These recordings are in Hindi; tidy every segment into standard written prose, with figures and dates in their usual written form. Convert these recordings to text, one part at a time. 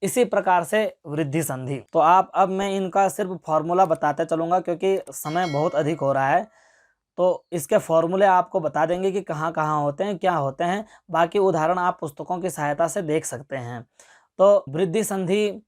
इसी प्रकार से वृद्धि संधि। तो आप अब मैं इनका सिर्फ फॉर्मूला बताते चलूँगा क्योंकि समय बहुत अधिक हो रहा है, तो इसके फॉर्मूले आपको बता देंगे कि कहाँ कहाँ होते हैं, क्या होते हैं। बाकी उदाहरण आप पुस्तकों की सहायता से देख सकते हैं। तो वृद्धि संधि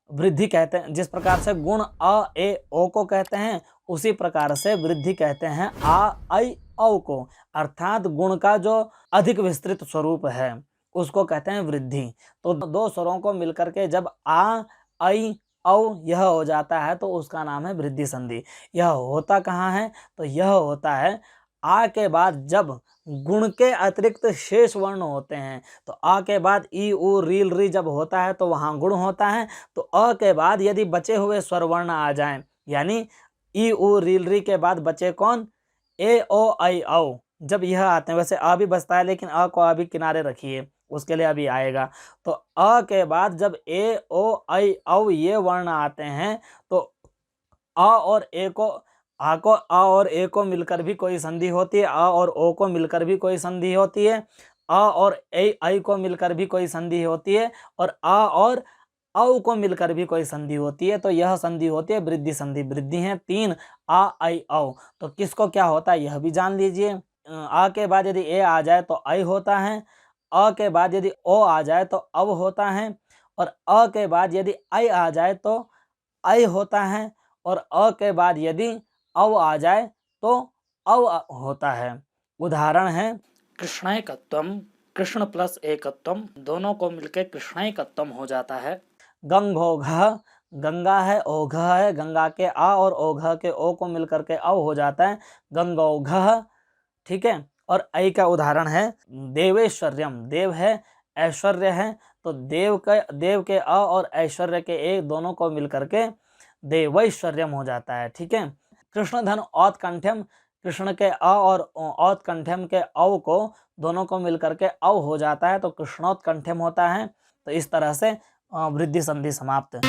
वृद्धि कहते हैं, जिस प्रकार से गुण अ ए ओ को कहते हैं, उसी प्रकार से वृद्धि कहते हैं आ ऐ औ को। अर्थात गुण का जो अधिक विस्तृत स्वरूप है उसको कहते हैं वृद्धि। तो दो स्वरों को मिलकर के जब आ ऐ औ यह हो जाता है तो उसका नाम है वृद्धि संधि। यह होता कहाँ है? तो यह होता है आ के बाद जब गुण के अतिरिक्त शेष वर्ण होते हैं। तो आ के बाद ई उ रील री जब होता है तो वहाँ गुण होता है। तो अ के बाद यदि बचे हुए स्वर वर्ण आ जाएं, यानी ई उ रील री के बाद बचे कौन? ए ओ ऐ औ। जब यह आते हैं, वैसे अ भी बचता है लेकिन अ को अभी किनारे रखिए, उसके लिए अभी आएगा। तो अ के बाद जब ए ओ ऐ औ ये वर्ण आते हैं तो अ और ए को अ और ए को मिलकर भी कोई संधि होती है, अ और ओ को मिलकर भी कोई संधि होती है, अ और ऐ को मिलकर भी कोई संधि होती है, और अ और औ को मिलकर भी कोई संधि होती है। तो यह संधि होती है वृद्धि संधि। वृद्धि है 3 आ ऐ औ। तो किसको क्या होता है यह भी जान लीजिए। आ के बाद यदि ए आ जाए तो ऐ होता है, अ के बाद यदि ओ आ जाए तो अव होता है, और अ के बाद यदि ऐ आ जाए तो ऐ होता है, और अ के बाद यदि अव आ जाए तो अव होता है। उदाहरण है कृष्णैकत्वम, कृष्ण प्लस एकत्वम, दोनों को मिलकर कृष्णैकत्वम हो जाता है। गंगोघ, गंगा है, ओघ है, गंगा के आ और ओघ के ओ को मिलकर के अव हो जाता है गंगोघ। ठीक है। और ऐ का उदाहरण है देवेश्वर्यम, देव है, ऐश्वर्य है, तो देव के अ और ऐश्वर्य के ए दोनों को मिलकर के देवैश्वर्यम हो जाता है। ठीक है। कृष्ण धन औत्कंठ्यम, कृष्ण के अ और औत्कंठ्यम के औ को दोनों को मिलकर के औ हो जाता है तो कृष्णोत्कंठ्यम होता है। तो इस तरह से वृद्धि संधि समाप्त।